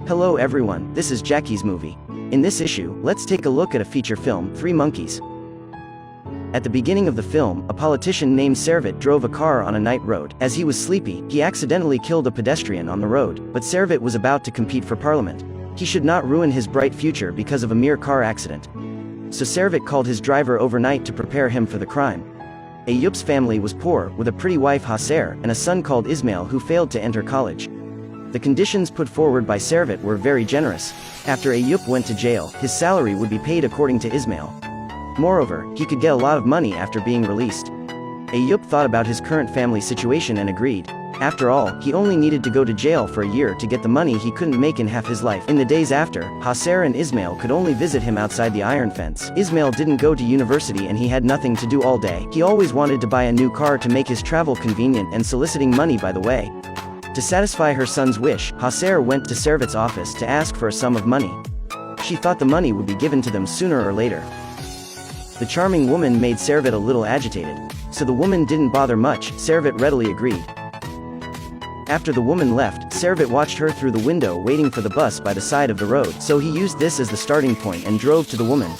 Hello everyone, this is Jackie's Movie. In this issue, let's take a look at a feature film, Three Monkeys. At the beginning of the film, a politician named Servet drove a car on a night road. As he was sleepy, he accidentally killed a pedestrian on the road, but Servet was about to compete for parliament. He should not ruin his bright future because of a mere car accident. So Servet called his driver overnight to prepare him for the crime. Ayup's family was poor, with a pretty wife Haser, and a son called Ismail who failed to enter college. The conditions put forward by Servet were very generous. After Ayup went to jail, his salary would be paid according to Ismail. Moreover, he could get a lot of money after being released. Ayup thought about his current family situation and agreed. After all, he only needed to go to jail for a year to get the money he couldn't make in half his life. In the days after, Haser and Ismail could only visit him outside the iron fence. Ismail didn't go to university and he had nothing to do all day. He always wanted to buy a new car to make his travel convenient and soliciting money by the way. To satisfy her son's wish, Haser went to Servet's office to ask for a sum of money. She thought the money would be given to them sooner or later. The charming woman made Servet a little agitated. So the woman didn't bother much. Servet readily agreed. After the woman left, Servet watched her through the window waiting for the bus by the side of the road, so he used this as the starting point and drove to the woman.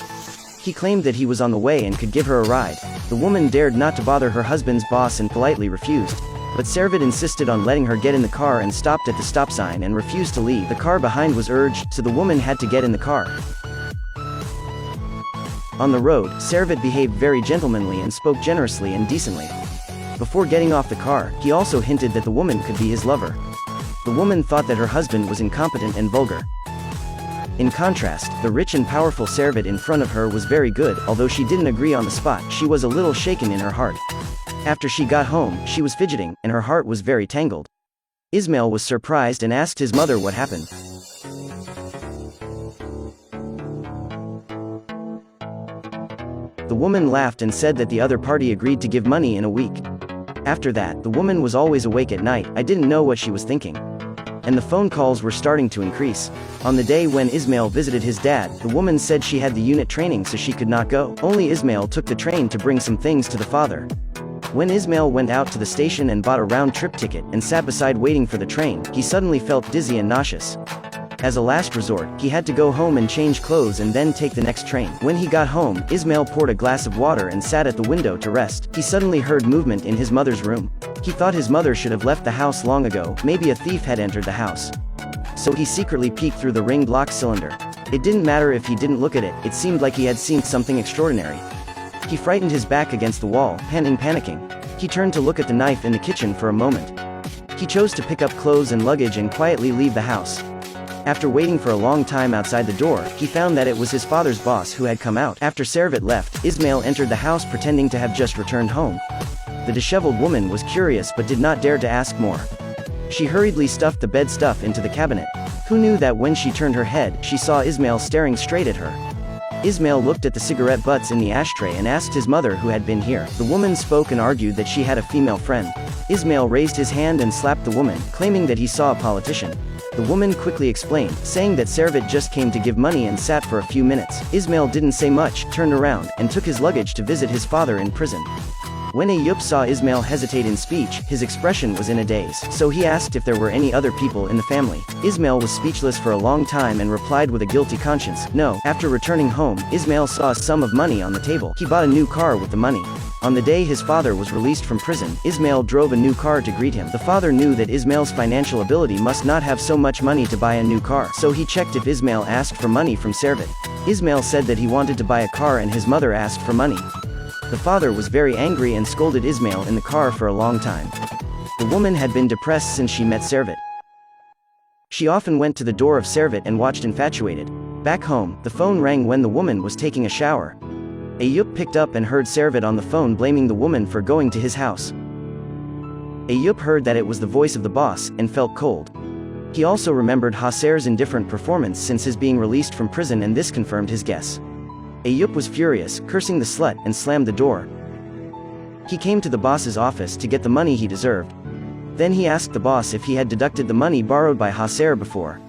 He claimed that he was on the way and could give her a ride. The woman dared not to bother her husband's boss and politely refused. But Servet insisted on letting her get in the car and stopped at the stop sign and refused to leave. The car behind was urged, so the woman had to get in the car. On the road, Servet behaved very gentlemanly and spoke generously and decently. Before getting off the car, he also hinted that the woman could be his lover. The woman thought that her husband was incompetent and vulgar. In contrast, the rich and powerful Servet in front of her was very good. Although she didn't agree on the spot, she was a little shaken in her heart. After she got home, she was fidgeting, and her heart was very tangled. Ismail was surprised and asked his mother what happened. The woman laughed and said that the other party agreed to give money in a week. After that, the woman was always awake at night. I didn't know what she was thinking. And the phone calls were starting to increase. On the day when Ismail visited his dad, the woman said she had the unit training so she could not go. Only Ismail took the train to bring some things to the father. When Ismail went out to the station and bought a round-trip ticket and sat beside waiting for the train, he suddenly felt dizzy and nauseous. As a last resort, he had to go home and change clothes and then take the next train. When he got home, Ismail poured a glass of water and sat at the window to rest. He suddenly heard movement in his mother's room. He thought his mother should have left the house long ago. Maybe a thief had entered the house. So he secretly peeked through the ringed lock cylinder. It didn't matter if he didn't look at it, it seemed like he had seen something extraordinary. He frightened his back against the wall, panicking. He turned to look at the knife in the kitchen for a moment. He chose to pick up clothes and luggage and quietly leave the house. After waiting for a long time outside the door, he found that it was his father's boss who had come out. After Servet left, Ismail entered the house pretending to have just returned home. The disheveled woman was curious but did not dare to ask more. She hurriedly stuffed the bed stuff into the cabinet. Who knew that when she turned her head, she saw Ismail staring straight at her. Ismail looked at the cigarette butts in the ashtray and asked his mother who had been here. The woman spoke and argued that she had a female friend. Ismail raised his hand and slapped the woman, claiming that he saw a politician. The woman quickly explained, saying that Servet just came to give money and sat for a few minutes. Ismail didn't say much, turned around, and took his luggage to visit his father in prison. When Ayup saw Ismail hesitate in speech, his expression was in a daze, so he asked if there were any other people in the family. Ismail was speechless for a long time and replied with a guilty conscience, no. After returning home, Ismail saw a sum of money on the table. He bought a new car with the money. On the day his father was released from prison, Ismail drove a new car to greet him. The father knew that Ismail's financial ability must not have so much money to buy a new car, so he checked if Ismail asked for money from Servet. Ismail said that he wanted to buy a car and his mother asked for money. The father was very angry and scolded Ismail in the car for a long time. The woman had been depressed since she met Servet. She often went to the door of Servet and watched infatuated. Back home, the phone rang when the woman was taking a shower. Ayup picked up and heard Servet on the phone blaming the woman for going to his house. Ayup heard that it was the voice of the boss, and felt cold. He also remembered Haser's indifferent performance since his being released from prison, and this confirmed his guess. Ayup was furious, cursing the slut, and slammed the door. He came to the boss's office to get the money he deserved. Then he asked the boss if he had deducted the money borrowed by Haser before.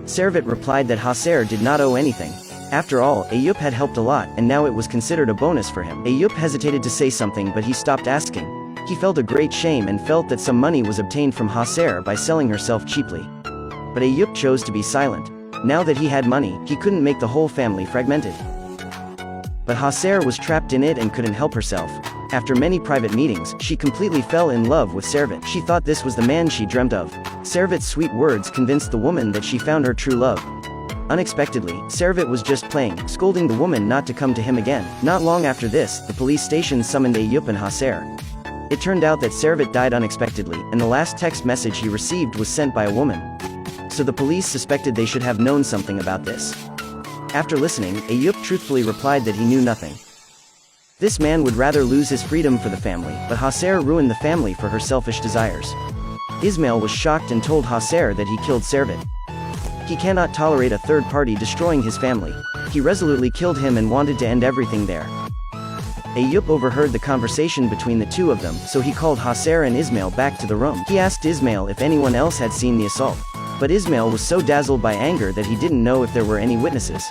Servet replied that Haser did not owe anything. After all, Ayup had helped a lot, and now it was considered a bonus for him. Ayup hesitated to say something, but he stopped asking. He felt a great shame and felt that some money was obtained from Haser by selling herself cheaply. But Ayup chose to be silent. Now that he had money, he couldn't make the whole family fragmented. But Hacer was trapped in it and couldn't help herself. After many private meetings, she completely fell in love with Servet. She thought this was the man she dreamt of. Servet's sweet words convinced the woman that she found her true love. Unexpectedly, Servet was just playing, scolding the woman not to come to him again. Not long after this, the police station summoned Ayup and Hacer. It turned out that Servet died unexpectedly, and the last text message he received was sent by a woman. So the police suspected they should have known something about this. After listening, Ayup truthfully replied that he knew nothing. This man would rather lose his freedom for the family, but Hacer ruined the family for her selfish desires. Ismail was shocked and told Hacer that he killed Servet. He cannot tolerate a third party destroying his family. He resolutely killed him and wanted to end everything there. Ayup overheard the conversation between the two of them, so he called Hacer and Ismail back to the room. He asked Ismail if anyone else had seen the assault. But Ismail was so dazzled by anger that he didn't know if there were any witnesses.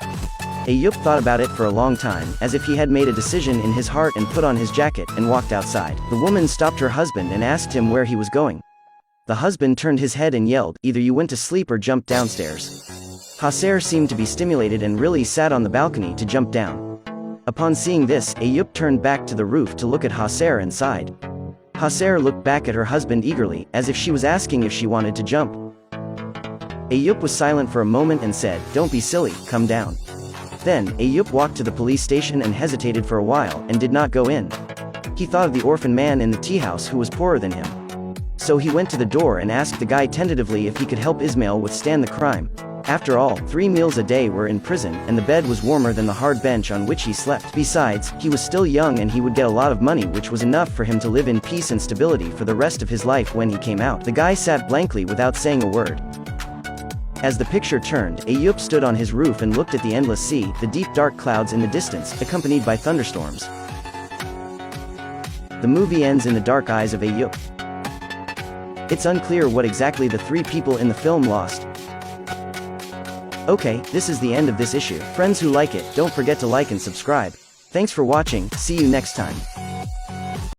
Ayup thought about it for a long time, as if he had made a decision in his heart and put on his jacket and walked outside. The woman stopped her husband and asked him where he was going. The husband turned his head and yelled, "Either you went to sleep or jumped downstairs." Hacer seemed to be stimulated and really sat on the balcony to jump down. Upon seeing this, Ayup turned back to the roof to look at Hacer and sighed. Hacer looked back at her husband eagerly, as if she was asking if she wanted to jump. Ayup was silent for a moment and said, "Don't be silly, come down." Then, Ayup walked to the police station and hesitated for a while, and did not go in. He thought of the orphan man in the tea house who was poorer than him. So he went to the door and asked the guy tentatively if he could help Ismail withstand the crime. After all, 3 meals a day were in prison, and the bed was warmer than the hard bench on which he slept. Besides, he was still young and he would get a lot of money, which was enough for him to live in peace and stability for the rest of his life when he came out. The guy sat blankly without saying a word. As the picture turned, Ayup stood on his roof and looked at the endless sea, the deep dark clouds in the distance, accompanied by thunderstorms. The movie ends in the dark eyes of Ayup. It's unclear what exactly the 3 people in the film lost. Okay, this is the end of this issue. Friends who like it, don't forget to like and subscribe. Thanks for watching, see you next time.